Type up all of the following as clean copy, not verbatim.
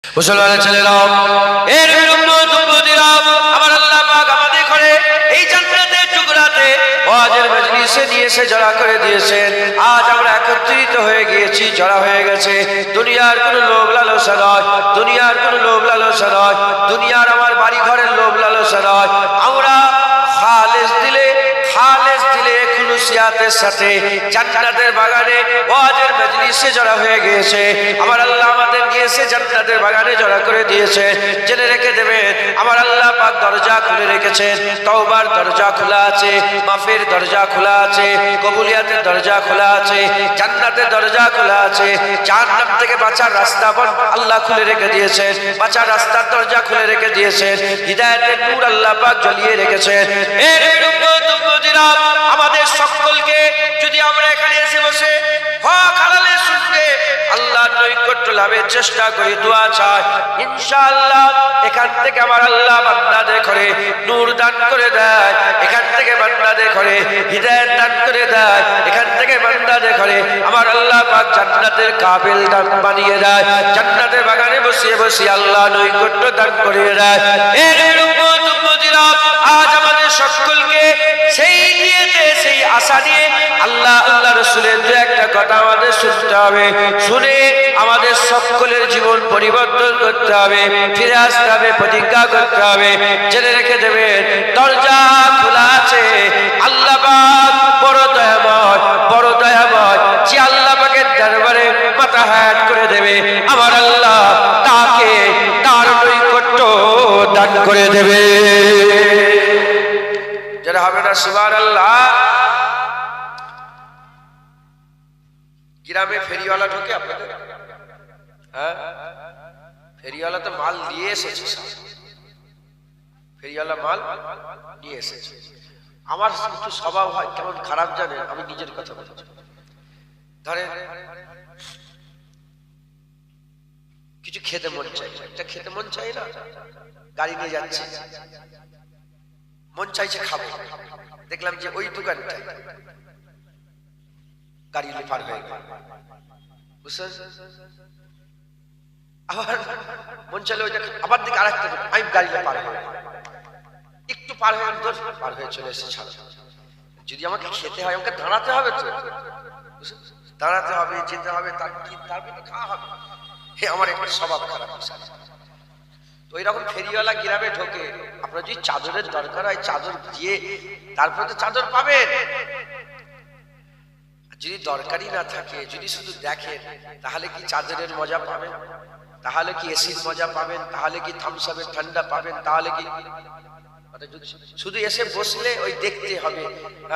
মুসলমানের ছেলেরা, এর উম্মত-উম্মতিরা, আমার আল্লাহ পাক আমাদের করে এই জান্নাতের টুকরাতে ওয়াজের মজলিসে নিয়ে এসে জড়া করে দিয়েছেন। আজ আমরা একত্রিত হয়ে গিয়েছি, জড়া হয়ে গেছে। দুনিয়ার কোনো লোভ লালসা নয়, দুনিয়ার কোনো লোভ লালসা নয়, দুনিয়ার আমার বাড়ি ঘরের লোভ লালসা নয়। আমরা খালেস দিলে খুলুসিয়াতের সাথে জান্নাতের বাগানে ওয়াজের মজলিসে জড়া হয়ে গিয়েছে। আমার আল্লাহ আমাদের নিয়ে এসে জান্নাতের বাগানে জড়া করে দিয়েছে। জেনে রেখে দেবেন, আমার আল্লাহ পাক দরজা খুলে রেখেছেন। তওবার দরজা খোলা আছে, মাফের দরজা খোলা আছে, কবুলিয়াতের দরজা খোলা আছে, জান্নাতের দরজা খোলা আছে। জাহান্নাম থেকে বাঁচার রাস্তা আল্লাহ খুলে রেখে দিয়েছেন, বাঁচার রাস্তার দরজা খুলে রেখে দিয়েছেন। হিদায়াতের নূর আল্লাহ পাক জ্বালিয়ে রেখেছেন। আমাদের সকলকে যদি আমরা এখানে এসে বসে হক হালালের সূত্রে আল্লাহর নৈকট্য লাভের চেষ্টা করি, দোয়া চাই, ইনশাআল্লাহ এখান থেকে আমার আল্লাহ বান্দাদের করে নূর দান করে দেয়, এখান থেকে বান্দাদের করে হিদায়াত দান করে দেয়, এখান থেকে বান্দাদের করে আমার আল্লাহ পাক জান্নাতের কাবিল দান বানিয়ে দেয়। জান্নাতের বাগানে বসিয়ে বসিয়ে আল্লাহ নৈকট্য দান করে দেয়। এর উম্মত-উম্মতিরা, আজ আমাদের সকলকে সেই নিয়েতে, সেই আশা নিয়ে আল্লাহ রাসূলের দু একটা কথা আমাদের শুনতে হবে। শুনে আমাদের সকলের জীবন পরিবর্তন করতে হবে, ফিরে আসতে হবে, প্রতিজ্ঞা করতে হবে। জেনে রেখে দেবেন, দরজা খোলা আছে। আল্লাহ পাক বড় দয়াময়, বড় দয়াময়। যে আল্লাহ পাকের দরবারে মাথা হাত করে দেবে, আমার আল্লাহ তাকে তার নৈকট্য দান করে দেবে। যারা হবে না সুবহানাল্লাহ। গ্রামে ফেরিওয়ালা ঢোকে আপনাদের? হ্যাঁ, ফেরিওয়ালা তো মাল নিয়ে এসেছে, ফেরিওয়ালা মাল নিয়ে এসেছে। আমার একটু স্বভাব হয় কেমন খারাপ জানেন, আমি নিজের কথা বলছি। ধরেন কিছু খেতে মন চাই, একটা খেতে মন চাই না, গাড়ি নিয়ে যাচ্ছে, মন চাইছে খাবো, দেখলাম যে ওই দোকানটা গাড়ি নিয়ে পার হয়ে গেল, বুঝছেন? আবার মন চাইলে ওইটা আবার দিকে আরেকটা, আমি গাড়ি নিয়ে পার হয়ে একটু পার হয়ে পার হয়ে চলে এসে ছাড়া। যদি আমাকে খেতে হয় আমাকে দাঁড়াতে হবে, তো দাঁড়াতে হবে, যেতে হবে, তারপরে খাওয়া হবে। হে, আমার একটা স্বভাব খারাপ। তো এইরকম ফেরিওয়ালা গ্রামে ঢোকে, আপনার যদি চাদরের দরকার হয় চাদর দিয়ে তারপরে তো চাদর পাবেন। যদি দরকারই না থাকে, যদি শুধু দেখেন, তাহলে কি চাদরের মজা পাবেন? তাহলে কি এসির মজা পাবেন? তাহলে কি থামস আপের ঠান্ডা পাবেন? তাহলে কি শুধু এসে বসলে ওই দেখতে হবে?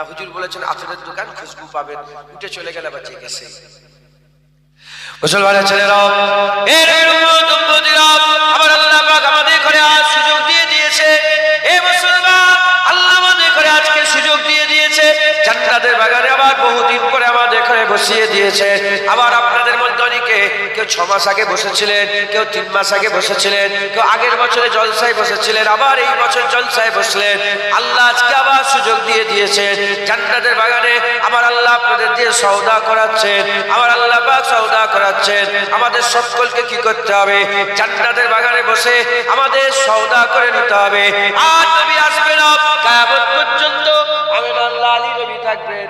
হুজুর বলেছেন আতরের দোকান, খুশবু পাবেন, উঠে চলে গেলে বাঁচে গেছে। মুসলমানের ছেলেরা, এর উম্মত-উম্মতিরা, আমার আল্লাহ পাক আমাদের করে আজ সুযোগ দিয়ে দিয়েছে। এ মুসলমান, আল্লাহ আমাদের করে আজকে সুযোগ দিয়ে দিয়েছে। জান্নাতের বাগানে আবার বহুদিন পরে আমাদের করে বসিয়ে দিয়েছে। আবার আপনাদের মধ্যে অনেকে, কেউ 6 মাস আগে বসেছিলেন, কেউ 3 মাস আগে বসেছিলেন, কেউ আগের বছরে জলসায় বসেছিলেন, আবার এই বছর জলসায় বসলেন। আল্লাহ আজকে আবার সুযোগ দিয়ে দিয়েছেন। জান্নাতের বাগানে আমার আল্লাহ আপনাদের দিয়ে সওদা করাচ্ছেন, আমার আল্লাহ পাক সওদা করাচ্ছেন। আমাদের সকলকে কি করতে হবে? জান্নাতের বাগানে বসে আমাদের সওদা করে নিতে হবে। আর নবী আসবে না, কিয়ামত পর্যন্ত আমি আল্লাহ আলী নবী থাকবেন।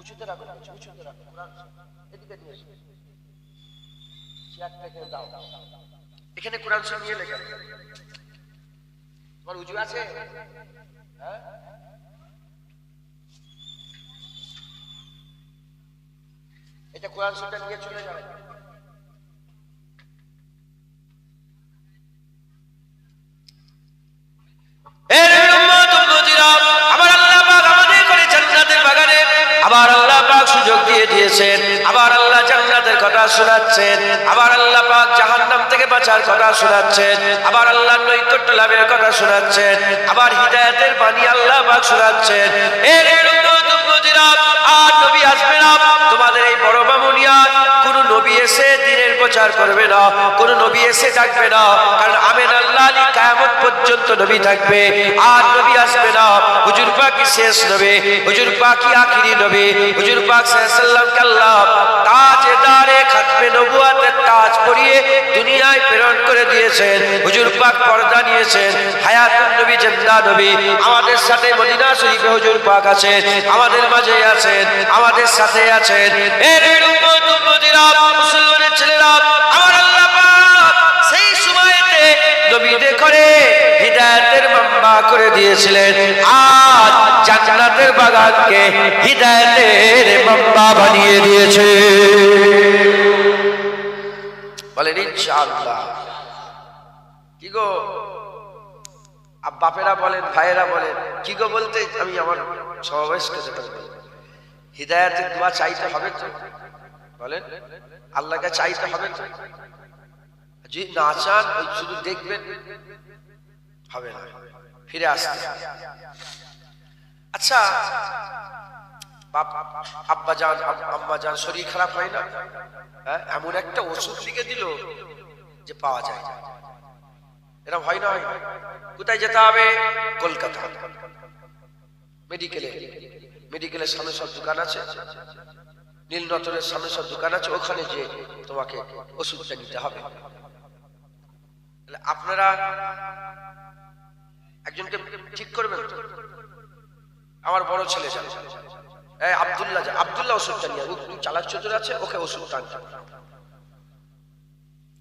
উঁচুতে রাখো, উঁচুতে রাখো, এদিকে নিয়ে এসো, চেয়ারটা এখানে দাও, এখানে কোরআন শরীফ নিয়ে লেখা। তোমার উজু আছে? হ্যাঁ, এটা কোরআন শরীফটা নিয়ে চলে যাও। আমার আল্লাহ পাক আমাদের করে জান্নাতের বাগানে আবার আল্লাহ পাক সুযোগ দিয়ে দিয়েছেন। আবার আল্লাহ জান্নাতের কথা শোনাচ্ছেন, আবার আল্লাহ পাক জাহান্নাম থেকে বাঁচার কথা শোনাচ্ছেন, আবার আল্লাহ নৈকট্য লাভের কথা শোনাচ্ছেন, আবার হিদায়াতের বাণী আল্লাহ পাক শোনাচ্ছেন। এর উম্মত-উম্মতিরা, আর নবী আসবে না। তোমাদের এই বড় বামুনিয়া কোন নবী এসে দিনের প্রচার করবে না, কোন নবী এসে ডাকবে না, কারণ আমেন আল্লাহ আলী কিয়ামত পর্যন্ত নবী থাকবে। আর নবী আসবে না। হুজুর পাকই শেষ নবী, হুজুর পাকই আখিরি নবী। হুজুর পাক সাল্লাল্লাহু আলাইহি ওয়াসাল্লামকে আল্লাহ তাজদারে খাতমে নবুয়তের তাজ পরিয়ে দুনিয়ায় প্রেরণ করে দিয়েছেন। হুজুর পাক পর্দা নিয়েছেন, হায়াতুন নবী জিন্দা নবী আমাদের সাথে মদিনা শরীফে হুজুর পাক আছেন, আমাদের মাঝে আছেন, আমাদের সাথে আছেন। এর উম্মত উম্মতিরা, মুসলমানের ছেলেরা, আমার আল্লাহ পাক সেই সময়তে নবীদের করে হিদায়াতের মাম্বা করে দিয়েছিলেন। আজ জান্নাতের বাগানকে হিদায়াতের মাম্বা বানিয়ে দিয়েছে। বলেন ইনশাআল্লাহ। কি গো বাপেরা বলেন, ভাইয়েরা বলেন, কি গো বলতে আমি আমার সমাবেশকে যেটা বলি, হিদায়াতের দোয়া চাইতে হবে তো, বলেন আল্লাহকে চাইতে হবে তো। যদি না চান ওই শুধু দেখবেন হবে না, ফিরে আসতে। আচ্ছা আব্বা জান আম্মা জান শরীর খারাপ হয় না, এমন একটা ওষুধ লিখে দিল যে পাওয়া যায়, এরকম হয় না? হয় কোথায় যেতে হবে? কলকাতা মেডিকেলের সামনে সব দোকান আছে, নীলনতরের সামনে সব দোকান আছে, ওখানে যে তোমাকে ওষুধটা নিতে হবে। আপনারা একজনকে ঠিক করবেন। আমার বড় ছেলে যান, আব্দুল্লাহ ওষুধটা নিয়ে, চালাক চতুর আছে, ওকে ওষুধটা আনতে,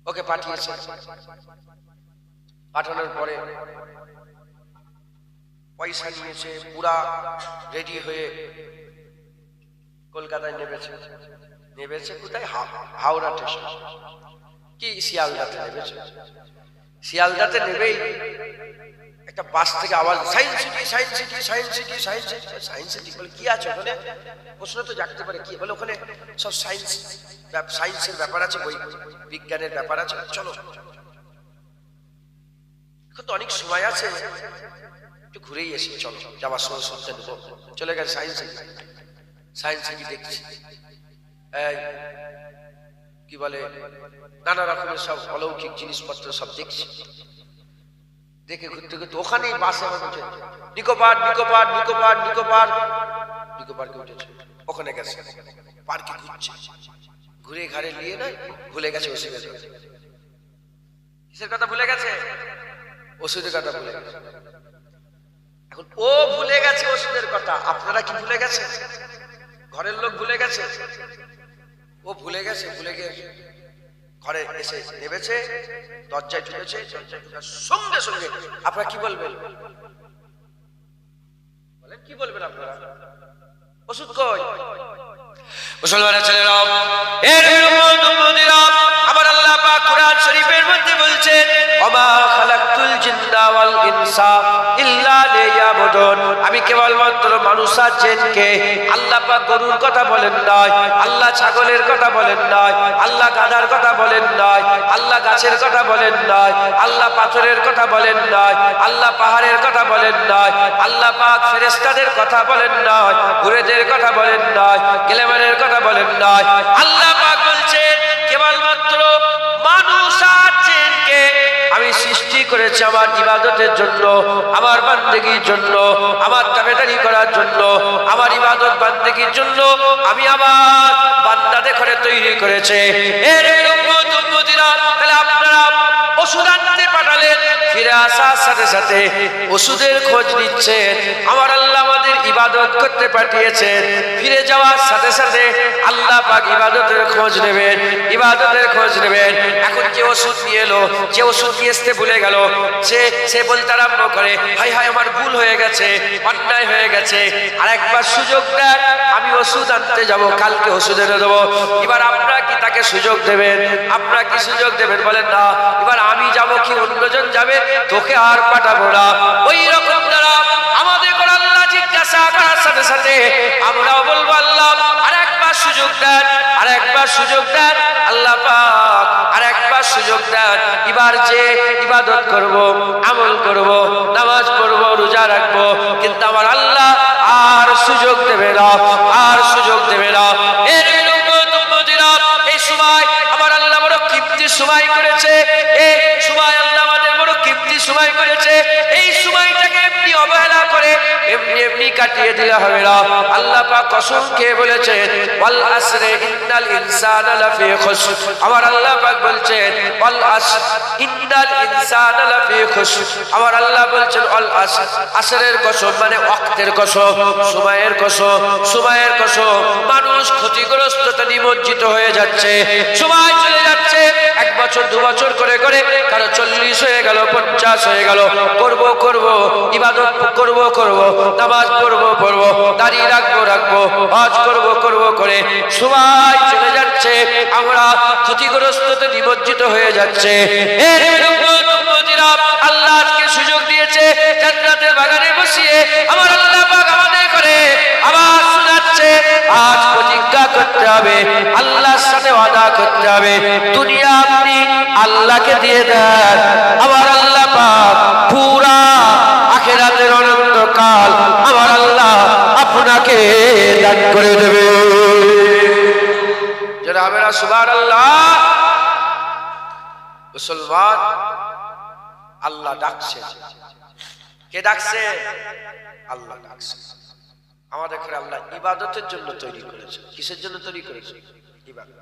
ওকে পাঠিয়েছে। পাঠানোর পরে পয়সা নিয়েছে, পুরা রেডি হয়ে কলকাতায় নেবেছে কোথায়? হাওড়া স্টেশন কি শিয়ালদাতে নেবেছে। শিয়ালদাতে নেবেই একটা বাস থেকে আওয়াজ, science city science city science city science city science city. বলে কি আছে ওখানে? প্রশ্ন তো জাগতে পারে, কি বলে ওখানে সব সায়েন্সের ব্যাপার আছে, বই বিজ্ঞানের ব্যাপার আছে, চলো। এখন তো অনেক সময় আছে, একটু ঘুরেই এসি, চলো যাবার সময় শুনতে দেবো। চলে গেছে সায়েন্স সিটি দেখছি, কি বলে নানা রকমের সব অলৌকিক জিনিসপত্র সব দেখছি। দেখে ঘুরতে ঘুরতে ওখানেই বাসে উঠে নিকোপারকে উঠেছে, ওখানে গেছে পার্কে ঘুরছে, ঘুরে ঘাড়ে নিয়ে নয়, ভুলে গেছে ওষুধের কথা। কিসের কথা ভুলে গেছে? ওষুধের কথা ভুলে গেছে। এখন ও ভুলে গেছে ওষুধের কথা, আপনারা কি ভুলে গেছে? ঘরের লোক ভুলে গেছে, ও ভুলে গেছে। ভুলে গিয়ে ঘরে এসে নেমেছে, দরজায় ঢুকেছে, দরজায় ঢুকার সঙ্গে সঙ্গে আপনারা কি বলবেন? বলেন কি বলবেন আপনারা? ওষুধ কই? মুসলমানের ছেলেরা, এর আমার আল্লাহ পাক কোরআন শরীফের মধ্যে বলছেন, ওমা খালাকতুল জিন্না ওয়াল ইনসা ইল্লা লিয়াবুদুন। আমি কেবলমাত্র মানুষ আর জিনকে, আল্লাহ পাক গরুর কথা বলেন নাই, আল্লাহ ছাগলের কথা বলেন নাই, আল্লাহ গাধার কথা বলেন নাই, আল্লাহ গাছের কথা বলেন নাই, আল্লাহ পাথরের কথা বলেন নাই, আল্লাহ পাহাড়ের কথা বলেন নাই, আল্লাহ পাক ফেরেশতাদের কথা বলেন নাই, ঘুরেদের কথা বলেন নাই, গেলেমানের কথা বলেন নাই। আল্লাহ পাক বলছেন কেবলমাত্র মানুষ আর জিনকে আমি সৃষ্টি করেছি আমার ইবাদতের জন্য, আমার বান্দেগীর জন্য, আমার তাবেদারি করার জন্য, আমার ইবাদত বান্দেগীর জন্য আমি আমার বান্দাদের ঘরে তৈরি করেছে। এর উম্মতিরা, তাহলে আপনারা ওষুধ আনতে পাঠালেন, ফিরে আসার সাথে সাথে ওষুধের খোঁজ নিচ্ছেন। আমার আল্লাহ আমাদের ইবাদত করতে পাঠিয়েছেন, ফিরে যাওয়ার সাথে সাথে আল্লাহ পাক ইবাদতের খোঁজ নেবেন, ইবাদতের খোঁজ নেবেন। এখন যে ওষুধ নিয়ে এলো, যে ওষুধ নিয়ে আসতে ভুলে গেল, সে বলতে আরম্ভ করে, হাই হাই আমার ভুল হয়ে গেছে, অন্যায় হয়ে গেছে, আর একবার সুযোগ দেন, আমি ওষুধ আনতে যাব, কালকে ওষুধ এনে দেবো। এবার আপনারা কি তাকে সুযোগ দেবেন? আপনারা কি সুযোগ দেবেন? বলেন না। এবার আমি যাব কি অন্যজন যাবে? তোকে আর পাঠাবো না। ওই রকম যারা আমাদের করে আল্লাহ জিজ্ঞাসা করার সাথে সাথে আমরাও বলবো, আল্লাহ আর একবার সুযোগ দেন, আর একবার সুযোগ দেন, আল্লাহ পাক আর একবার সুযোগ দেন। এবার যে ইবাদত করব, আমল করব, নামাজ পড়ব, রোজা রাখবো, কিন্তু আমার আল্লাহ আর সুযোগ দেবে না, আর সুযোগ দেবে না। এই সময় আমার আল্লাহ বড় কিমতি সময় করেছে, এই সময় আল্লাহ আমাদের বড় কিমতি সময় করেছে। এই সময়টাকে এমনি অবহেলা করে এমনি এমনি কাটিয়ে দিলে হবে না। আল্লাহ পাক কসম খেয়ে বলেছেন ওয়াল আসরে ইন্নাল ইনসানা লাফি খুসর। আমার আল্লাহ পাক বলছেন ওয়াল আসর ইন্নাল ইনসানা লাফি খুসর। আমার আল্লাহ বলছেন ওয়াল আসর, আসরের কসম মানে ওয়াক্তের কসম, সময়ের কসম, সময়ের কসম। মানুষ ক্ষতিগ্রস্ততে নিমজ্জিত হয়ে যাচ্ছে, সময় চলে যাচ্ছে, 1 বছর 2 বছর করে করে কারো 40 হয়ে গেল, 50 হয়ে গেল। করব করব ইবাদত করব করব, নামাজ পড়ব পড়ব, দাড়ি রাখবো রাখবো, হজ করব করব করে সময় চলে যাচ্ছে, আমরা ক্ষতিগ্রস্ততে নিমজ্জিত হয়ে যাচ্ছে। এর উম্মতিরা আল্লাহ আজকে সুযোগ দিয়েছে জান্নাতের বাগানে বসিয়ে আমার আল্লাহ পাক আমাদের করে আবার শোনাচ্ছে আজ প্রতিজ্ঞা করতে হবে, আল্লাহর সাথে ওয়াদা করতে হবে। দুনিয়া আপনি আল্লাহকে দিয়ে দেন, আমার আল্লাহ পাক পুরা আখিরাতের অনন্তকাল আমার আল্লাহ আপনাকে দান করে দেবে। যারা আমরা সুবহানাল্লাহ। মুসলমান আল্লাহ ডাকছে, কে ডাকছে? আল্লাহ ডাকছে। আমাদের ঘরে আল্লাহ ইবাদতের জন্য তৈরি করেছে। কিসের জন্য তৈরি করেছে? ইবাদত।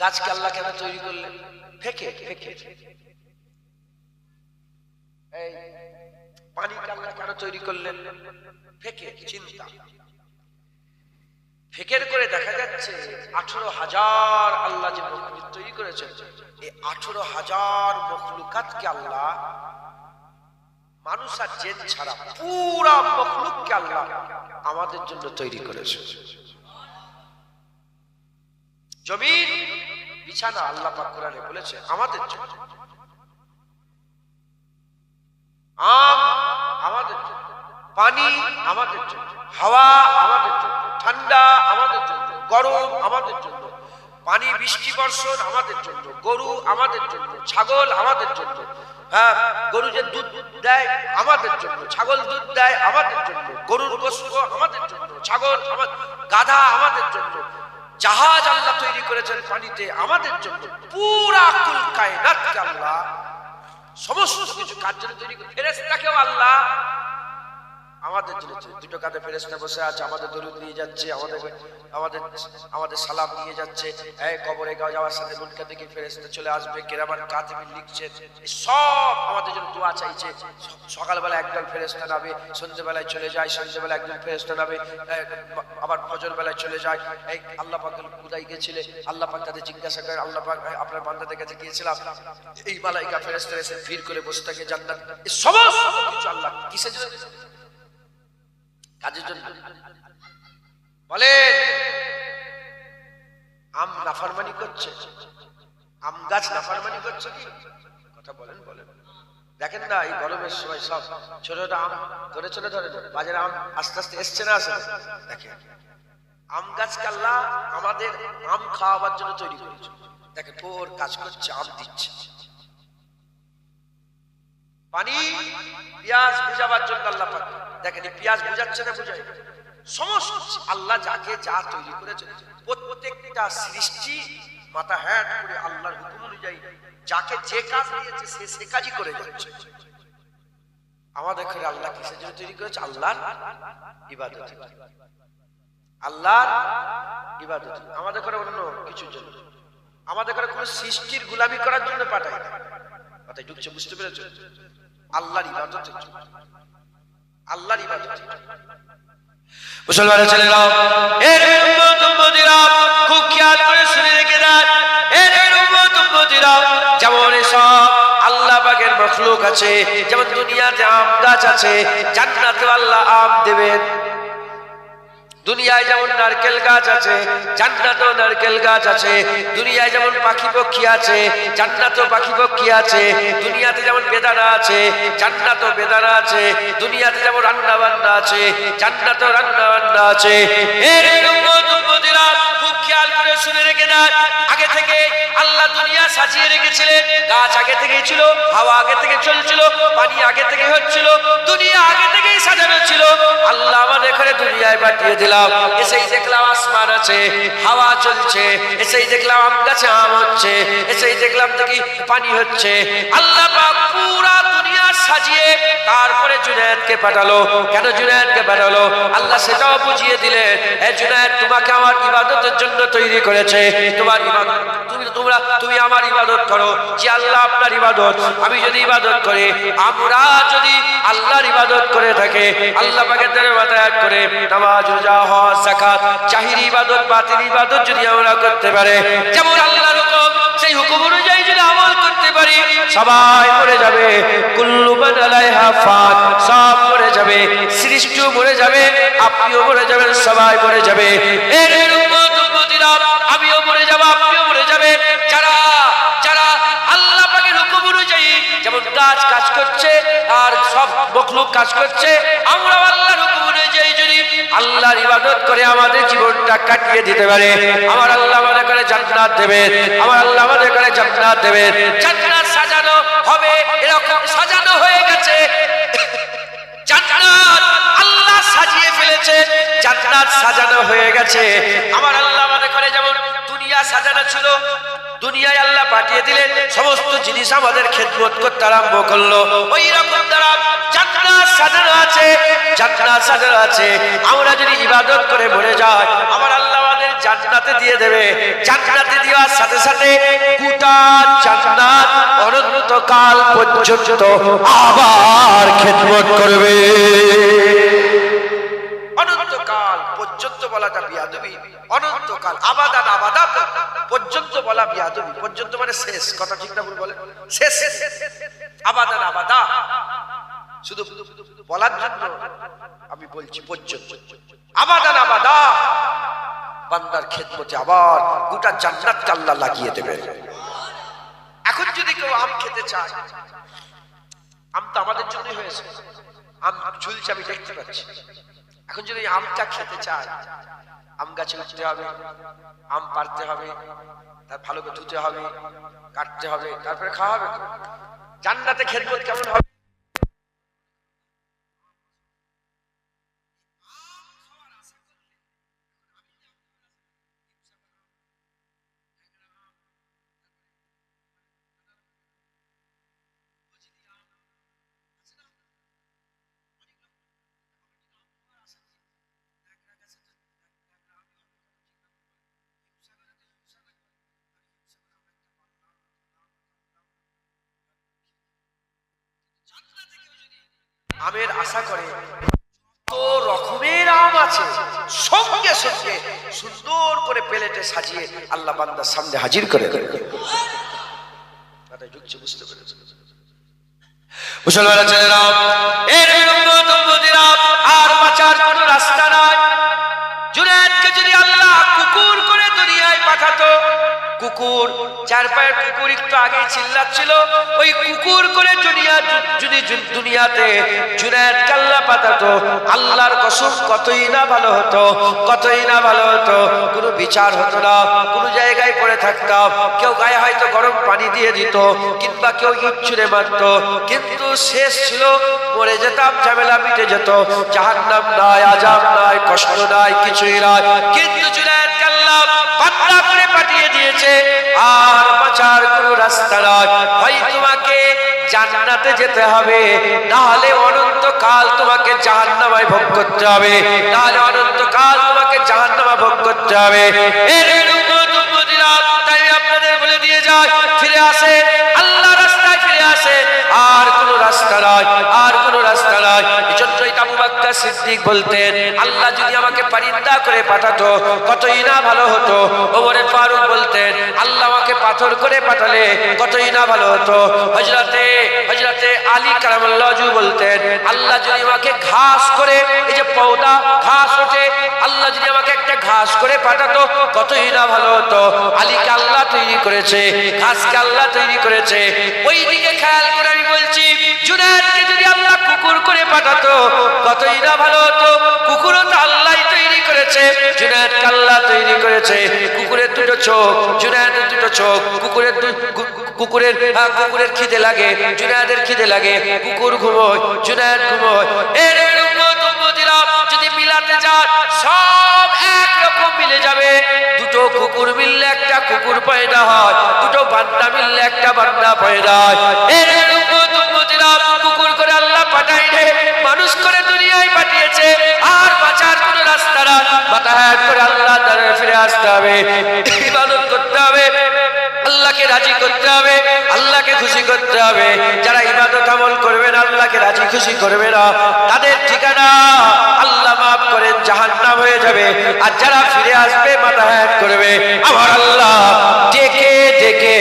গাছকে আল্লাহ কেন তৈরি করলেন? ফেকে ফেকে। এই পানিকে আল্লাহ কেন তৈরি করলেন? ফেকে, চিন্তা। ফেকের করে দেখা যাচ্ছে 18,000 আল্লাহ যে মখলুক তৈরি করেছেন, এই 18,000 মখলুকাতকে আল্লাহ, মানুষ আর জিন ছাড়া পুরা মখলুককে আল্লাহ আমাদের জন্য তৈরি করেছে। জমিন বিছানা আল্লাহ পাক কোরআনে বলেছে আমাদের জন্য, আম আমাদের জন্য, পানি আমাদের জন্য, হাওয়া আমাদের জন্য, ঠান্ডা আমাদের জন্য, গরম আমাদের জন্য, পানি বৃষ্টি বর্ষণ আমাদের জন্য, গরু আমাদের জন্য, ছাগল আমাদের জন্য। হ্যাঁ, গরু যে দুধ দেয় আমাদের জন্য, ছাগল দুধ দেয় আমাদের জন্য, গরুর গোশত আমাদের জন্য, ছাগল গাধা আমাদের জন্য, জাহাজ আল্লাহ তৈরি করেছেন পানিতে আমাদের জন্য। পুরা কুল কায়নাতকে আল্লাহ সমস্ত কিছু কাজ জন্য তৈরি করে। ফেরেশতাকেও আল্লাহ আমাদের জন্য, দুটো কাঁধে ফেরেশতা বসে আছে, আমাদের দরুদ নিয়ে যাচ্ছে, আমাদের সালাম নিয়ে যাচ্ছে। এই কবরে যাওয়ার সাথে মুনকার থেকে ফেরেশতা চলে আসবে, কিরামান কাতিবিন লিখছে, সব আমাদের জন্য দোয়া চাইছে। সকালবেলা একদল ফেরেশতা নামে, সন্ধ্যেবেলায় চলে যায়, সন্ধ্যেবেলা একদল ফেরেশতা নামে, আবার ফজর বেলায় চলে যায়। এই আল্লাহ পাক কোথায় গিয়েছিলে? আল্লাহ পাক তাদের জিজ্ঞাসা করে, আল্লাহ পাক আপনার বান্দাদের কাছে গিয়েছিলাম, এই মালাইকা ফেরেশতা এসে ভিড় করে বসে থাকে জান্নাত। এই সমস্ত কিছু আল্লাহ কিসের জন্য? কাজের জন্য। বলে আম নাফরমানি করছে, আম গাছ নাফরমানি করছে কি? কথা বলেন বলেন। দেখেন না এই গরমের সময় সব ছোট ছোট আম ধরে চলে ধরে বাজারে আম আস্তে আস্তে এসছে না আসে? দেখেন আম গাছকে আল্লাহ আমাদের আম খাওয়াবার জন্য তৈরি করেছে। দেখেন ওর কাজ করছে, আম দিচ্ছে। পানি পেঁয়াজ বুঝাবার জন্য আল্লাহ পাক দেখেন পেঁয়াজ বুঝাচ্ছে না বুঝাই? সমস্ত আল্লাহ যাকে যা তৈরি করেছে, প্রত্যেকটা সৃষ্টি মাথা হ্যাট করে আল্লাহর হুকুম অনুযায়ী যাকে যে কাজ দিয়েছে সে সে কাজই করে যাচ্ছে। আমাদের ঘরে আল্লাহ কিসের জন্য তৈরি করেছে? আল্লাহর ইবাদত, আল্লাহর ইবাদত। আমাদের ঘরে অন্য কিছুর জন্য, আমাদের ঘরে কোনো সৃষ্টির গোলামি করার জন্য পাঠায় না। কথায় ঢুকছে, বুঝতে পেরেছো? আল্লাহর ইবাদতের জন্য, আল্লাহর ইবাদত। মুসলমানের ছেলেরা, এর উম্মত উম্মতিরা খুব খেয়াল করে শুনে রেখে দেন। এর উম্মত উম্মতিরা, যেমন সব আল্লাহ পাকের মখলুক আছে, যেমন দুনিয়াতে আম গাছ আছে, জান্নাতে আল্লাহ আম দেবেন। দুনিয়ায় যেমন নারকেল গাছ আছে, জান্নাতেও নারকেল গাছ আছে। দুনিয়ায় যেমন পাখি পক্ষী আছে, জান্নাতেও পাখি পক্ষী আছে। দুনিয়াতে যেমন বেদানা আছে, জান্নাতেও বেদানা আছে। দুনিয়াতে যেমন রান্না বান্না আছে, জান্নাতেও রান্না বান্না আছে। এর উম্মতিরা খুব খেয়াল করে শুনে রেখে দেন। আগে থেকে আল্লাহ দুনিয়া সাজিয়ে রেখেছিলেন। গাছ আগে থেকেই ছিল, হাওয়া আগে থেকে চলছিল, পানি আগে থেকে হচ্ছিল, দুনিয়া আগে থেকেই সাজানো ছিল। আল্লাহ আমাদের ঘরে দুনিয়ায় পাঠিয়ে দিল। এসেই দেখলাম আসমান আছে, হাওয়া চলছে, এসেই দেখলাম আম গাছে আম হচ্ছে, এসেই দেখলাম দেখি পানি হচ্ছে। আল্লাহ পাক পুরা দুনিয়া সাজিয়ে তারপরে জুনায়েদকে পাঠালো। কেন জুনায়েদকে পাঠালো? আল্লাহ সেটাও বুঝিয়ে দিলেন, হে জুনায়েদ, তোমাকে আমার ইবাদতের জন্য তৈরি করেছে। তোমার ইবাদত তুমি আমার ইবাদত করো। যে আল্লাহ আপনার ইবাদত, আমি যদি ইবাদত করি, আমরা যদি আল্লাহর ইবাদত করে থাকে, আল্লাহ পাকের দরবারে করে নামাজ, রোজা, হজ, যাকাত, জাহিরি ইবাদত, বাতিনি ইবাদত যদি আমরা করতে পারে, যেমন আল্লাহর হুকুম, সেই হুকুম অনুযায়ী যদি আমল করতে পারি, সবাই মরে যাবে। কুল্লু মান আলাইহা ফান, সব মরে যাবে, সৃষ্টিও মরে যাবে, আপনিও মরে যাবেন, সবাই মরে যাবে। এর উম্মত উম্মতিরা, আমিও মরে যাব, আপনিও মরে যাবে। যারা যারা আল্লাহ পাকের হুকুম অনুযায়ী, যেমন গাছ কাজ করছে আর সব মখলুক কাজ করছে, আমরা আল্লাহর হুকুম অনুযায়ী যদি আল্লাহর ইবাদত করে আমাদের জীবনটা কাটিয়ে দিতে পারে, আমার আল্লাহ আমাদের করে জান্নাত দেবেন, আমার আল্লাহ আমাদের করে জান্নাত দেবেন। জান্নাত সাজানো হবে, এরকম সাজানো হয়ে গেছে। জান্নাত আল্লাহ সাজিয়ে ফেলেছে, জান্নাত সাজানো হয়ে গেছে। আমার আল্লাহ আমাদের করে যেমন দুনিয়া সাজানো ছিল, দুনিয়ায় আল্লাহ পাঠিয়ে দিলেন, সমস্ত জিনিস আমাদের খেদমত করতে আরম্ভ করলো। ওই রকম দ্বারা জান্নাত সাজানো আছে, জান্নাত সাজানো আছে। আমরা যদি ইবাদত করে মরে যাই, আমার আল্লাহ আমাদের জান্নাতে দিয়ে দেবে। জান্নাতে দেওয়ার সাথে সাথে গোটা জান্নাত অনন্তকাল পর্যন্ত আবার খেদমত করবে। অনন্তকাল পর্যন্ত বলাটা বিয়াদবি। অনন্তকাল, আবাদান আবাদা পর্যন্ত বলা বিয়াদবি। পর্যন্ত মানে শেষ, কথা ঠিক না ভুল বলে? শেষ, আবাদান আবাদা শুধু বলার জন্য আমি বলছি পর্যন্ত। আবাদান আবাদা, বান্দার খেদমতে আবার গোটা জান্নাতকে আল্লাহ লাগিয়ে দেবেন। এখন যদি কেউ আম খেতে চায়, আম তো আমাদের জন্যই হয়েছে, আম ঝুলছে আমি দেখতে পাচ্ছি। এখন যদি আমটা খেতে চায়, আম গাছে উঠতে হবে, আম পাড়তে হবে, তার ভালো করে ধুতে হবে, কাটতে হবে, তারপরে খাওয়া হবে। জান্নাতে খেদমত কেমন হবে? আমের আশা করে, কত রকমের আম আছে, সঙ্গে সঙ্গে সুন্দর করে প্লেটে সাজিয়ে আল্লাহ বান্দার সামনে হাজির করে দেবে। বুঝতে পেরেছে মুসলমান ছেলেরা? এর আর বাঁচার কোন রাস্তা নাই। জুনায়েদকে যদি আল্লাহ কুকুর করে দুনিয়ায় পাঠাতো, কুকুর, চার পায়ের কুকুর একটু আগে চিল্লাচ্ছিল, ওই কুকুর করে যদি দুনিয়াতে জুনায়েদকে আল্লাহ পাঠাতো, আল্লাহর কসম কতই না ভালো হতো, কতই না ভালো হতো। কোনো বিচার হতো না, কোনো জায়গায় পড়ে থাকতাম, কেউ গায়ে হয়তো গরম পানি দিয়ে দিত, কিংবা কেউ ইট ছুঁড়ে মারত, কিন্তু শেষ ছিল মরে যেতাম, ঝামেলা মিটে যেত, জাহান্নাম নাই, আযাব নাই, কষ্ট নাই, কিছুই নাই। কিন্তু জুনায়েদকে আল্লাহ বান্দা করে পাঠিয়ে দিয়েছে, আর বাঁচার কোনো রাস্তা নাই। হয় তোমাকে জান্নাতে যেতে হবে, না হলে অনন্তকাল তোমাকে জাহান্নামে ভোগ করতে হবে, না হলে অনন্তকাল তোমাকে জাহান্নামে ভোগ করতে হবে। এর উম্মত-উম্মতিরা, তাই আপনাদের বলে দিয়ে যায়, ফিরে আসে, আল্লাহ রাস্তায় ফিরে আসে, আর কোনো রাস্তা নাই, আর কোনো রাস্তা নাই। এজন্যই আবু বকর সিদ্দিক বলতেন, আল্লাহ যদি আমাকে পারিন্দা করে পাঠাতো কতই না ভালো হতো। ওমর ফারুক বলতেন, আল্লাহ আমাকে পাথর করে পাঠালে কতই না ভালো হতো। হযরতে আলী কারামাল্লাহু ওয়াজহু বলতেন, আল্লাহ যদি আমাকে ঘাস করে, এই যে পৌধা ঘাস ওঠে, আল্লাহ যদি আমাকে একটা ঘাস করে পাঠাতো কতই না ভালো হতো। আলীকে আল্লাহ তৈরি করেছে, ঘাসকে আল্লাহ তৈরি করেছে। ওই দিকে খেয়াল করে আমি বলছি, জুনায়েদকে যদি আল্লাহ কুকুর করে পাঠাতো কতই না ভালো হতো। কুকুরও তো আল্লাহই তৈরি করেছে, জুনায়েদকে আল্লাহ তৈরি করেছে। কুকুরের দুটো চোখ, জুনায়েদের দুটো চোখ। কুকুরের খিদে লাগে, জুনায়েদের খিদে লাগে, কুকুর ঘুমোয়, জুনায়েদ ঘুমোয়। এর উম্মত-উম্মতিরা যদি মিলাতে যায়, সব একরকম মিলে যাবে। দুটো কুকুর মিললে একটা কুকুর পয়দা হয়, দুটো বান্দা মিললে একটা বান্দা পয়দা হয়। এর উম্মত-উম্মতিরা কুকুর করে হায়াত করে আল্লাহ তাআলা ফিরে আসতে হবে, ইবাদত করতে হবে, আল্লাহকে রাজি করতে হবে, আল্লাহকে খুশি করতে হবে। যারা ইবাদত আমল করবে না, আল্লাহকে রাজি খুশি করবে না, তাদের ঠিকানা আল্লাহ মাফ করেন জাহান্নাম হয়ে যাবে। আর যারা ফিরে আসবে, মাথা হায়াত করবে, আমার আল্লাহ ডেকে ডেকে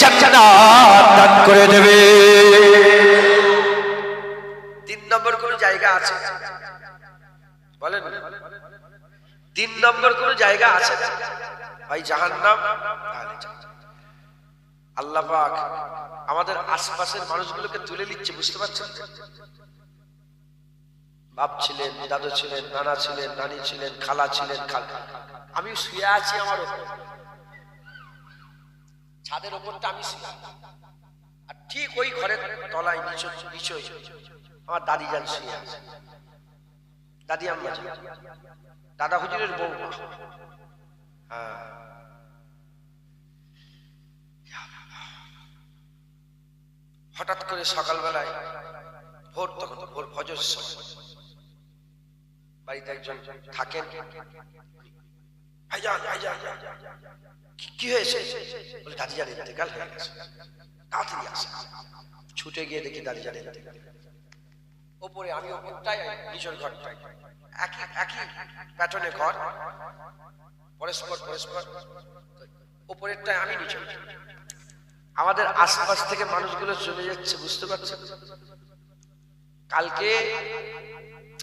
জান্নাত দান করে দেবে। 3 নম্বর কোন জায়গা আছে বলেন? 3 নম্বর কোন জায়গা আছে ভাই? জাহান্নাম। আল্লাহ পাক আমাদের আশপাশের মানুষগুলোকে তুলে নিচ্ছে, বুঝতে পারছেন? বাপ ছিলেন, দাদু ছিলেন, নানা ছিলেন, নানি ছিলেন, খালা ছিলেন, আমি শুয়ে আছি আমার উপর, ছাদের উপরটা আমি শুয়ে, আর ঠিক ওই ঘরের তলায় নিচে আমার দাদি যান শুয়ে আছে, দাদি আম্মা যান, দাদা হুজুরের বউ। হ্যাঁ, হঠাৎ করে সকালবেলায় ভোর, তখন ভোর ফজর সময়, বাড়িতে একজন থাকেন, কি হয়েছে? বলে দাদি জান ইন্তেকাল হয়ে গেছে। তাড়াতাড়ি আসে, ছুটে গিয়ে দেখি দাদি জান ইন্তেকাল। ওপরে আমি ওপরটাই, নিচের ঘরটাই একই প্যাটার্নে ঘর, পরস্পর পরস্পর, ওপরেরটাই আমি, নিচের। আমাদের আশপাশ থেকে মানুষগুলো চলে যাচ্ছে, বুঝতে পারছেন? কালকে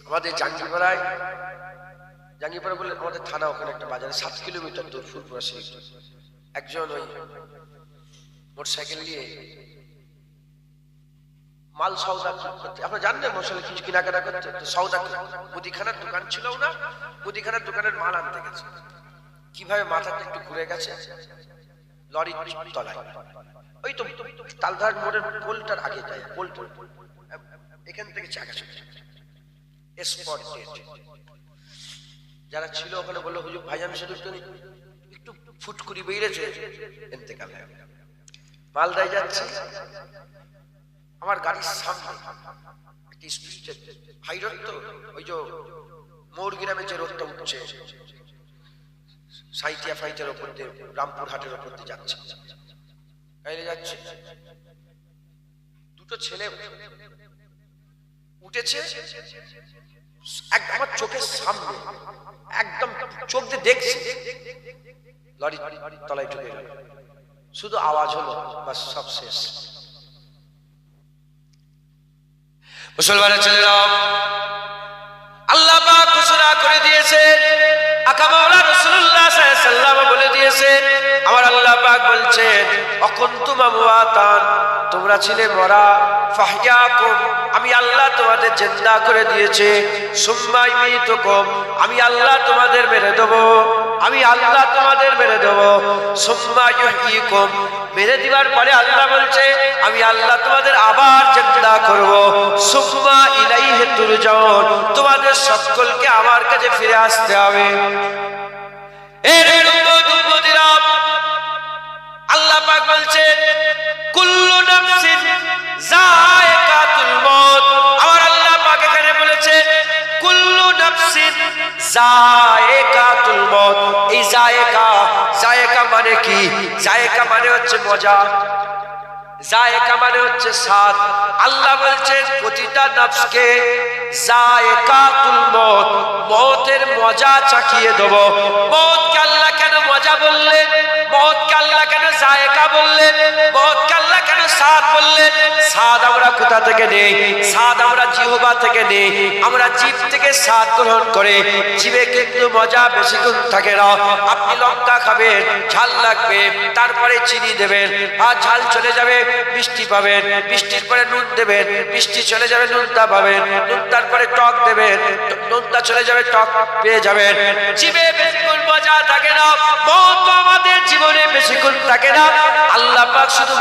আমাদের জাঙ্গিপাড়ায়, জাঙ্গিপাড়া বলে আমাদের থানা, ওখানে একটা বাজারে 7 কিলোমিটার দূর, ফুলপুরা শরীফ, একজন ওই মোটরসাইকেল নিয়ে মাল সওদা করতে, আপনারা জানেন মশলা কিছু কেনাকাটা করতে, তো সওদা মুদিখানার দোকান ছিল না, মুদিখানার দোকানের মাল আনতে গেছে। কিভাবে মাথাটা একটু ঘুরে গেছে, লরির তলায়, ওই তো তালধার মোড়ের পোলটার আগে যায়, পোলটা এখান থেকে চাকা চলে, স্পট ডেট। যারা ছিল ওখানে বললো, হুজুর ভাইজান শুধু একটু ফুটকুরি বেরিয়েছে, ইন্তেকাল হয়ে গেল। মালদায় যাচ্ছে, আমার গাড়ির সামনে একটি স্পিড হাই রোড, তো ওই যে মোড় গ্রামে যে রোডটা উঠছে, সাইটিয়া ফাইটের ওপর দিয়ে, রামপুর হাটের ওপর দিয়ে যাচ্ছে, গাড়ি যাচ্ছে, দুটো ছেলে উঠেছে, আমার চোখের সামনে, একদম চোখ দিয়ে দেখছি, লরি তলায় ঢুকে গেল, শুধু আওয়াজ হলো, বাস সব শেষ। মুসলমানের ছেলেরা, আল্লাহ পাক ঘোষণা করে দিয়েছে, আকা মাওলা রাসূলুল্লাহ সাল্লাল্লাহু আলাইহি ওয়াসাল্লাম বলে দিয়েছে, আমার আল্লাহ পাক বলছেন, অকুনতুম আমওয়াতান, তোমরা ছিলে মরা, ফাহইয়াকুম, আমি আল্লাহ তোমাদের জিন্দা করে দিয়েছে, সুম্মা ইমিতুকুম, আমি আল্লাহ তোমাদের মেরে দেব, আমি আল্লাহ তোমাদের মেরে দেব, সুম্মা ইউহয়িকুম, মেরে দিবার পরে আল্লাহ বলছে, আমি আল্লাহ তোমাদের আবার জিন্দা করব, সুম্মা ইলাইহি তুরজাউন, তোমাদের সকলকে আমার কাছে ফিরে আসতে হবে। এর উম্মতিরা, আল্লাহ পাক বলছেন, কুল্লু নাফসিন যায়কাতুল মউত, আমার আল্লাহ পাক এখানে বলেছে কুল্লু নাফসিন যায়কাতুল মউত। এই যায়কা মানে কি? যায়কা মানে হচ্ছে মজা, যায়কা মানে হচ্ছে স্বাদ। আল্লাহ বলছেন প্রতিটা নফসকে যায়কাতুল মউত, মওতের মজা চাখিয়ে দেব। মওতকে আল্লাহ কেন মজা বললেন? মওতকে আল্লাহ কেন যায়কা বললেন? মওতকে আল্লাহ কেন স্বাদ বললেন? স্বাদ আমরা কোথা থেকে নেই? স্বাদ আমরা জিহ্বা থেকে নেই। আমরা জিভ থেকে স্বাদ গ্রহণ করে, জিভে কিন্তু মজা বেশিক্ষণ থাকে না। আপনি লঙ্কা খাবেন, ঝাল লাগবে, তারপরে চিনি দেবেন, আর ঝাল চলে যাবে, মিষ্টি পাবেন, মিষ্টির পরে নুন দেবেন, মিষ্টি চলে যাবে, নুনটা পাবেন, নুনটার পরে টক দেবেন, নুনটা চলে যাবে, টক পেয়ে যাবেন। জিভে বেশিক্ষণ মজা থাকে না, মওত আমাদের জীবনে বেশিক্ষণ থাকে না। আল্লাহ পাক শুধু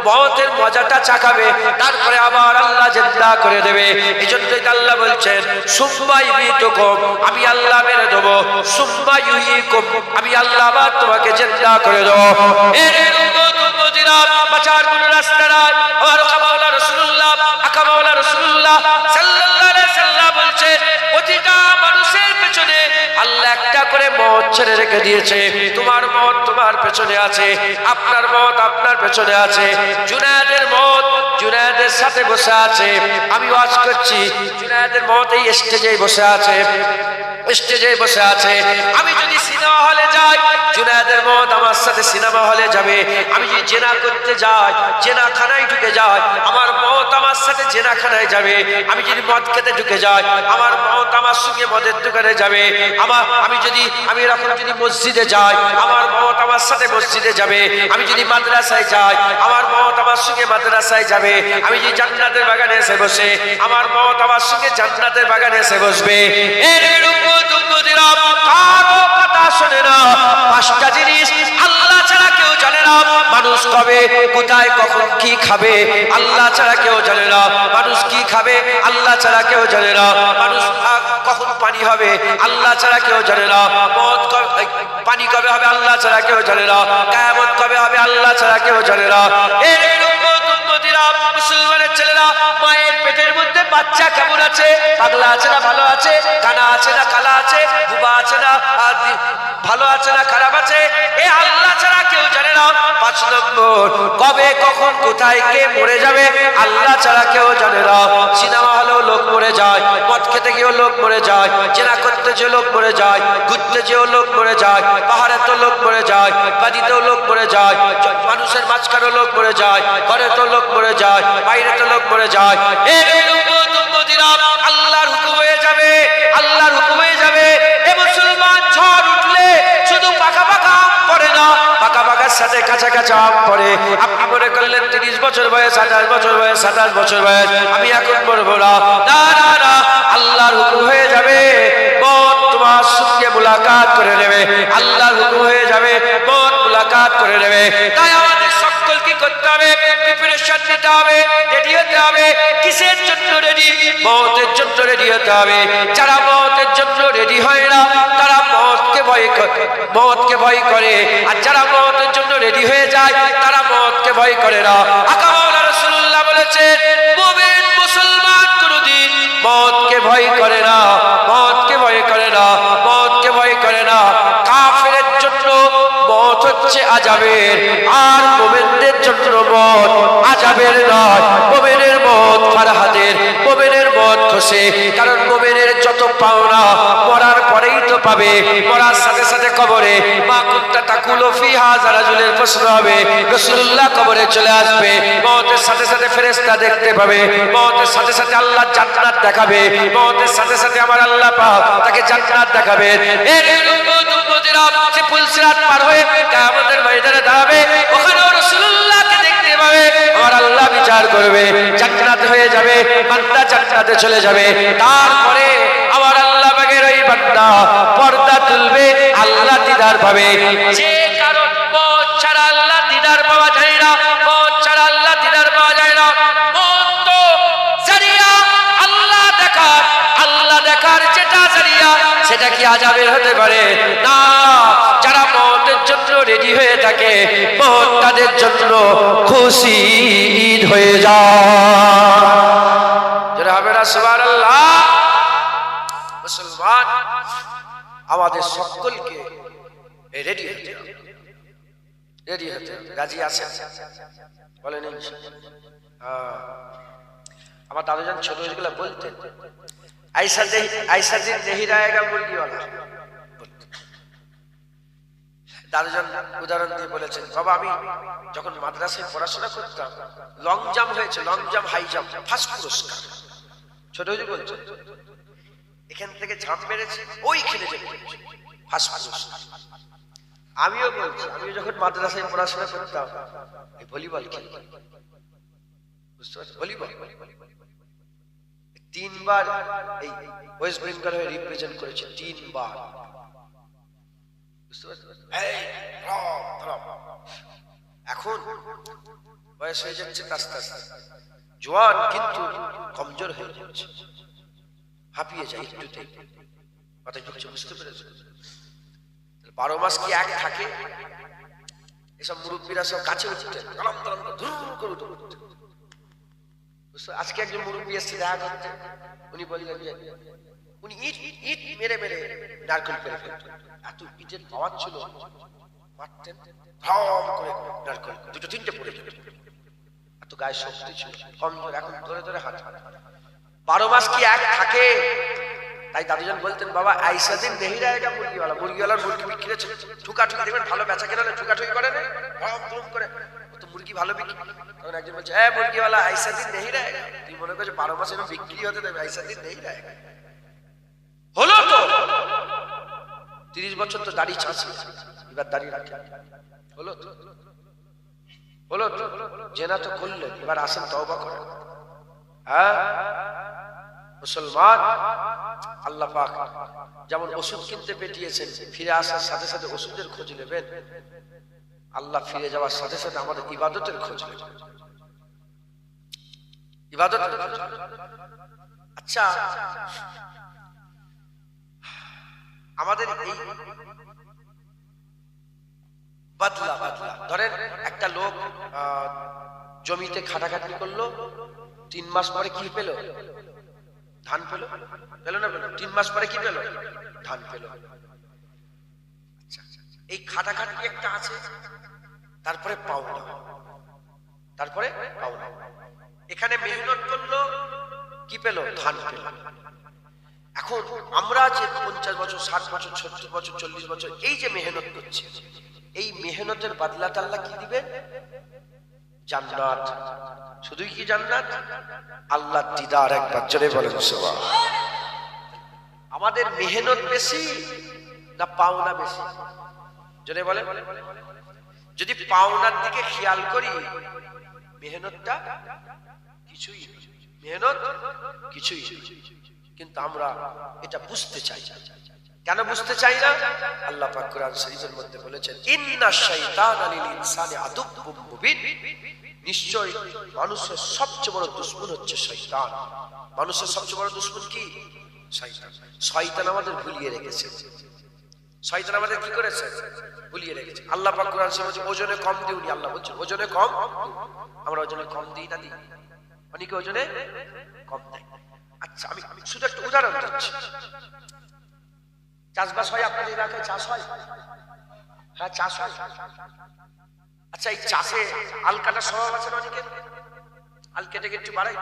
মওতের মজাটা চাখাবে, তারপরে আবার আল্লাহ জিন্দা করে দেবে। এই জন্যই আল্লাহ বলছেন, সুম্মা ইউহয়িকুম, আমি আল্লাহ মেরে দেবো, সুম্মা ইউহয়িকুম, আমি আল্লাহ আবার তোমাকে জিন্দা করে দেবো। এর উম্মতিরা, বাঁচার কোনো রাস্তা নাই। আমার আকা রাসূলুল্লাহ সাল্লাল্লাহু আলাইহি ওয়াসাল্লাম বলছেন, প্রতিটা মানুষের পেছনে আল্লাহ একটা করে ছেড়ে রেখে দিয়েছে, তোমার মত তোমার পেছনে আছে, আপনার মত আপনার পেছনে আছে। জুনায়েদের মত জুনায়েদের সাথে বসে আছে। আমি ওয়াজ করছি, জুনায়েদের মত এই স্টেজে বসে আছে, স্টেজে বসে আছে। আমি যদি সিনেমা হলে যাই, জুনায়েদের মত আমার সাথে সিনেমা হলে যাবে। আমি যদি জেনা করতে যাই, জেনাখানায় ঢুকে যাই, আমার মত আমার সাথে জেনাখানায় যাবে। আমি যদি মদ খেতে ঢুকে যাই, আমার মত আমার সঙ্গে মদের দোকানে যাবে। আমি এরকম যদি মসজিদে যাই, আমার মত আমার সাথে মসজিদে যাবে। আমি যদি মাদ্রাসায় যাই, আমার মত আমার সঙ্গে মাদ্রাসায় যাবে। আমি যদি জান্নাতের বাগানে এসে বসে, আমার মত আমার সঙ্গে জান্নাতের বাগানে এসে বসবে। কারো কথা শোনে না। পাঁচটা জিনিস আল্লাহ ছাড়া কেউ জানে না। মানুষ কবে কোথায় কখন কি খাবে, আল্লাহ ছাড়া কেউ জানে না। মানুষ কি খাবে, আল্লাহ ছাড়া কেউ জানে না। মানুষ কখন পানি হবে, আল্লাহ ছাড়া কেউ জানে না। পানি কবে হবে, আল্লাহ ছাড়া কেউ জানে না। কিয়ামত কবে হবে, আল্লাহ ছাড়া কেউ জানে না। মুসলমানের ছেলেরা, মায়ের পেটের মধ্যে বাচ্চা কেমন আছে, পাগলা আছে না ভালো আছে, কানা আছে না কালা আছে, বুবা আছে না ভালো আছে না খারাপ আছে, এ আল্লাহ ছাড়া কেউ জানে না। 5 নম্বর, কবে কখন কোথায় কে মরে যাবে, আল্লাহ ছাড়া কেউ জানে না। সিনেমা হলেও লোক মরে যায়, মদ খেতে গিয়েও লোক মরে যায়, জেনা করতে যে লোক মরে যায়, ঘুরতে যেও লোক মরে যায়, পাহাড়ে তো লোক মরে যায়, বাড়িতেও লোক মরে যায়, মানুষের মাঝখানেও লোক মরে যায়, ঘরে তো লোক মরে যায়, বাইরে তো লোক মরে যায়। আল্লাহর হুকুম হয়ে যাবে, আল্লাহর হুকুম হয়ে যাবে। এ মুসলমান, ঝড় উঠলে শুধু পাকা পাকা আম পড়ে না, পাকা পাকার সাথে কাঁচা কাঁচা আম পড়ে। আপনি মনে করলেন 30 বছর বয়স, 28 বছর বয়স, 27 বছর বয়স, আমি এখন মরবো না। না না না, আল্লাহর হুকুম হয়ে যাবে, মত তোমার সঙ্গে মুলাকাত করে নেবে। আল্লাহর হুকুম হয়ে যাবে, মত মুলাকাত করে নেবে। তাই আমাদের সকল কি করতে হবে, প্রিপারেশন নিতে হবে, রেডি হতে হবে। কিসের জন্য রেডি? মতের জন্য রেডি হতে হবে। যারা মতের জন্য রেডি হয় না, তারা মতকে ভয় করে। আর যারা মতের জন্য রেডি হয়ে যায়, তারা মতকে ভয় করে না। আকা মাওলানা রাসূলুল্লাহ বলেছেন, মুমিন মুসলমান কোনদিন মতকে ভয় করে না, মতকে ভয় করে না, মতকে ভয় করে না। কাফেরের জন্য মত হচ্ছে আযাবের, আর মুমিনদের জন্য মত আযাবের নয়। মুমিনের মত ফারহাতের, মুমিনের মত খুশি। কারণ মুমিনের যত পাওনা মরার পরেই তো পাবে। মরার সাথে সাথে কবরে মা কুনতা তাকুলু ফি হাযা রাজুলের প্রশ্ন হবে, রাসূলুল্লাহ কবরে চলে আসবে। মতের সাথে সাথে ফেরেশতা দেখতে পাবে, মতের সাথে সাথে আল্লাহ জান্নাত দেখাবে, মতের সাথে সাথে আমার আল্লাহ পাক তাকে জান্নাত দেখাবেন। এর উম্মতিরা সে পুলসিরাত পার হয়ে কিয়ামতের ময়দানে দাঁড়াবে, ওখানেও রাসূলুল্লাহকে দেখতে পাবে। আমার আল্লাহ বিচার করবে, জান্নাত হয়ে যাবে, বান্দা জান্নাতে চলে যাবে। তারপরে আমার আল্লাহ পাকের ওই বান্দা পর্দা তুলবে, আল্লাহ দিদার পাবে। যে কারণ মত ছাড়া আল্লাহ দিদার পাওয়া যায় না, মত ছাড়া আল্লাহ দিদার পাওয়া যায় না। মত তো জারিয়া, আল্লাহ দেখার যেটা জারিয়া, সেটা কি আযাবের হতে পারে না। যারা মতের জন্য রেডি হয়ে থাকে, মত তাদের জন্য খুশি ঈদ হয়ে যায়। যারা হবে না সুবহানাল্লাহ। মুসলমান, আমাদের সকলকে রেডি হতে হবে, রেডি হতে হবে। রাজি আছেন? বলেন ইনশাআল্লাহ। আমার দাদুজান ছোট হয়েগুলো বলতেন, আইসা দিন নেহি রায়েগা মুরগিওয়ালা। দাদুজান উদাহরণ দিয়ে বলেছেন, বাবা আমি যখন মাদ্রাসায় পড়াশোনা করতাম, লং জাম্প হয়েছে, long jump high jump first পুরস্কার। ছোট হয়ে বলছেন, এখান থেকে ঝাঁপ মেরেছে, ওইখানে যে ফার্স্ট পুরস্কার। আমিও বলছি, আমিও যখন মাদ্রাসায় পড়াশোনা করতাম, এই ভলিবল খেলতাম, বুঝতে পারছি, ভলিবল 3 বার এই ওয়েস্ট বেঙ্গল হয়ে রিপ্রেজেন্ট করেছে, 3 বার। বুঝতে পারছি। এখন বয়স হয়ে যাচ্ছে, আস্তে আস্তে জোয়ান কিন্তু কমজোর হয়ে যাচ্ছে, হাঁপিয়ে যায় একটুতেই। কথা ঢুকছে, বুঝতে পেরেছো? 12 মাস কি এক থাকে? এসব মুরব্বীরা সব কাছে উঠতেন, আজকে একজন মুরব্বী এসে দেখা করতে, উনি বললেন যে উনি ইট ইট মেরে মেরে নারকেল পেরে ফেলতেন। এত ইটের পাওয়ার ছিল, মারতেন ভ্রম করে নারকেল দুটো তিনটে পড়ে যেত, এত গায়ে শক্তি ছিল। কমজোর, এখন ধরে ধরে হাত। 12 মাস কি এক থাকে? তাই দাদুজন বলতেন, বাবা আইসা দিন নেহি রায়গা মুরগিওয়ালা। মুরগিওয়ালার মুরগি বিক্রি হচ্ছে, ঠুকাঠুকি দেখবেন ভালো বেচা কেনা হলে ঠুকাঠুকি করে না, ভ্রম ভ্রম করে, তো মুরগি ভালো বিক্রি। তখন একজন বলছে, হ্যাঁ মুরগিওয়ালা আইসা দিন নেহি রায়গা। তুই মনে করছো 12 মাস এরকম বিক্রি হতে দেবে? আইসা দিন নেহি রায়গা। হলো তো 30 বছর তো দাড়ি ছাঁচি, এবার দাড়ি রাখে। হলো তো, হলো তো, জেনা তো করলেন, এবার আসেন তওবা করেন। হ্যাঁ মুসলমান, আল্লাহ পাক যেমন ওষুধ কিনতে পেটিয়েছেন, ফিরে আসার সাথে সাথে ওষুধের খোঁজ নেবেন, আল্লাহ ফিরে যাওয়ার সাথে সাথে আমাদের ইবাদতের খোঁজ নেবেন। ইবাদত। আচ্ছা, আমাদের এই বদলা বদলা, ধরেন একটা লোক জমিতে খাটাখাটনি করলো, 3 মাস পরে কি পেল? ধান পেল। পেল না পেল? 3 মাস পরে কি পেল? ধান পেল। এই খাটাখাটনি একটা আছে, তারপরে পাওনা, তারপরে পাওনা। এখানে মেহনত করলো, কি পেল? ধান পেল। এখন আমরা যে 50 বছর, 60 বছর, 70 বছর, 40 বছর এই যে মেহনত করছি, এই মেহনতের বদলাতে আল্লাহ কি দিবেন? জান্নাত। শুধুই কি জান্নাত? আল্লাহর দিদার। একবার জোরে বলেন সুবহানাল্লাহ। আমাদের মেহনত বেশি না পাওনা বেশি? জোরে বলেন। যদি পাওনার দিকে খেয়াল করি, মেহনতটা কিছুই, মেহনত কিছুই, কিন্তু আমরা এটা বুঝতে চাই। কেন বুঝতে চাই না? আল্লাহ পাক কোরআন শরীফের মধ্যে বলেছেন, ইন্নাশ শাইতানা লিল ইনসানি আদুব্বুম মুবিন। নিশ্চয় মানুষের সবচেয়ে বড় দুশমন হচ্ছে শয়তান। মানুষের সবচেয়ে বড় দুশমন কি? শয়তান। শয়তান আমাদের ভুলিয়ে রেখেছে। শয়তান আমাদের কি করেছে? ভুলিয়ে রেখেছে। আল্লাহ পাক কোরআন শরীফে বলেছেন, ওজনে কম দিওনি। আল্লাহ বলছেন ওজনে কম। আমরা ওজনে কম দিই না? দিই। অনেকে ওজনে কম দেয়। আচ্ছা, আমি শুধু একটা উদাহরণ দিচ্ছি। চাষবাস হয় আপনাদের এলাকায়? চাষ হয়? হ্যাঁ চাষ হয়। আচ্ছা, এই চাষে আল কাটার স্বভাব আছে না অনেকের? আল কেটে কেটে বাড়াই।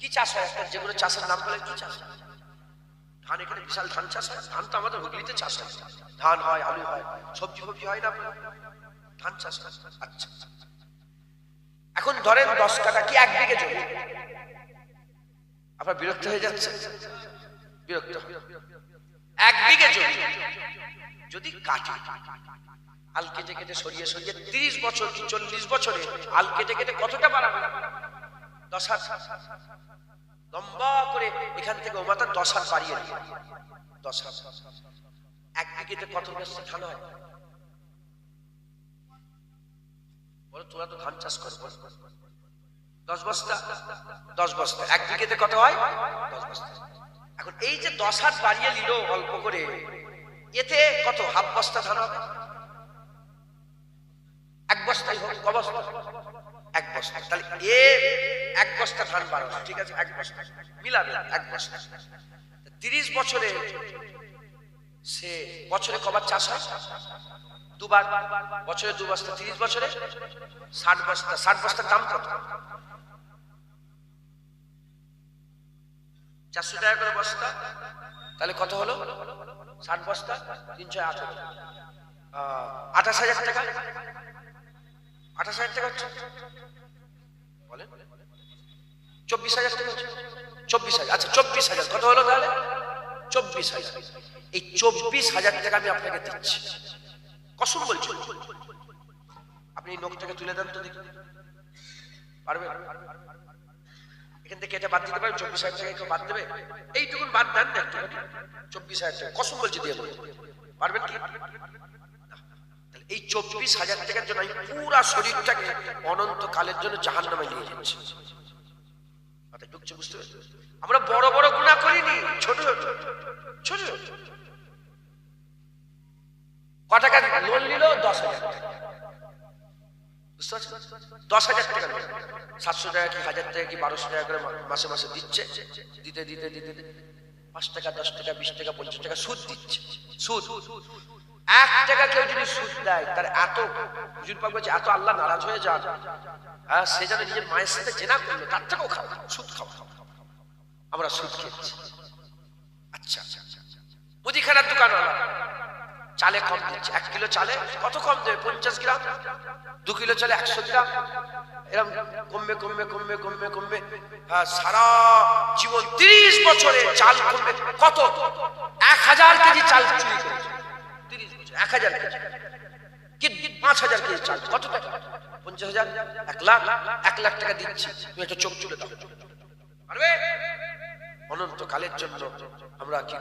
কি চাষ হয়? একটা যেগুলো চাষের নাম বলে কি চাষ? ধান। এখানে বিশাল ধান চাষ হয়। ধান তো আমাদের হুগলিতে চাষ হয়। ধান হয়, আলু হয়, সবজি ফবজি হয় না? ধান চাষ হয়। আচ্ছা, এখন ধরেন 10 কাঠা কি 1 বিঘে জমি। আপনার বিরক্ত হয়ে যাচ্ছে? বিরক্ত। 1 বিঘে জমি যদি কাটে, আল কেটে কেটে সরিয়ে সরিয়ে 30 বছর কি 40 বছরে আল কেটে কেটে কতটা বাড়াবে? 10 হাত লম্বা করে এখান থেকে ও মাথা 10 হাত বাড়িয়ে দিবে। 10 হাত। 1 বিঘেতে কত বস্তা ধান হয়? বলো, তোরা তো ধান চাষ করো। 10 বস্তা। 10 বস্তা। 1 বিঘেতে কত হয়? 10 বস্তা। এখন এই যে 10 হাত বাড়িয়ে নিল অল্প করে, এতে কত? হাফ বস্তা ধান হবে। 1 বস্তাই হোক, ক বস্তা? 1 বস্তা। তাহলে 1 বস্তা ধান বাড়ানো, ঠিক আছে? 1 বস্তা মিলাবে 1 বস্তা। 30 বছরে সে বছরে কবার চাষ হয়? 2 বার। বছরে 2 বস্তা। 30 বছরে 60 বস্তা। 60 বস্তার দাম কত? 400 টাকা করে বস্তা। তাহলে কত হলো? 60 বস্তা 318, 28,000 টাকা। 28,000 টাকা হচ্ছে, বলেন 24,000 টাকা হচ্ছে। 24,000। আচ্ছা 24,000 কত হলো তাহলে? 24,000। এই 24,000 টাকা আমি আপনাকে দিচ্ছি, কসম বলছি। আপনি এই নোটটাকে তুলে দেন তো দেখি, পারবেন? এখান থেকে এটা বাদ দিতে পারবেন? 24,000 টাকা কেউ বাদ দেবে? এইটুকুন বাদ দেন না একটু। 24,000 টাকা কসম বলছি দিয়ে দেবো, পারবেন কি? এই 24,000 টাকার জন্য আমি পুরা শরীরটাকে অনন্তকালের জন্য জাহান্নামে নিয়ে যাচ্ছি। মাথায় ঢুকছে? বুঝতে পারছেন? আমরা বড় বড় গুনাহ করিনি, ছোট ছোট ছোট। ক টাকা লোন নিল? 10,000 টাকা। বুঝতে পারছেন? 10,000 টাকা লোন। 700 টাকা কি 1000 টাকা কি 1200 টাকা করে মাসে মাসে দিচ্ছে। দিতে দিতে দিতে 5 টাকা 10 টাকা 20 টাকা 50 টাকা সুদ দিচ্ছে। সুদ 1 টাকা কেউ যদি সুদ দেয় তার এত হুজুর পাক বলছে এত আল্লাহ নারাজ হয়ে যান, হ্যাঁ সে যেন নিজের মায়ের সাথে জেনা করলো, তার থেকেও খাও, সুদ খাও। আমরা সুদ খেয়েছি। আচ্ছা মুদিখানার দোকানওয়ালা চালে কম দিচ্ছে, 1 কিলো চালে কত কম দেবে? 50 গ্রাম। 2 কিলো চালে 100 গ্রাম। এরকম কমবে কমবে কমবে কমবে কমবে, সারা জীবন 30 বছরে চাল কমবে কত? 1000 কেজি চাল চুরি করেছে 30 বছর, 1000 কেজি কি 5000 কেজি চাল কত টাকা? 50,000, 1 লাখ, 1 লাখ টাকা দিচ্ছি, তুমি একটা চোখ চুলে দাও। পারবে? অনন্তকালের জন্য আমরা কি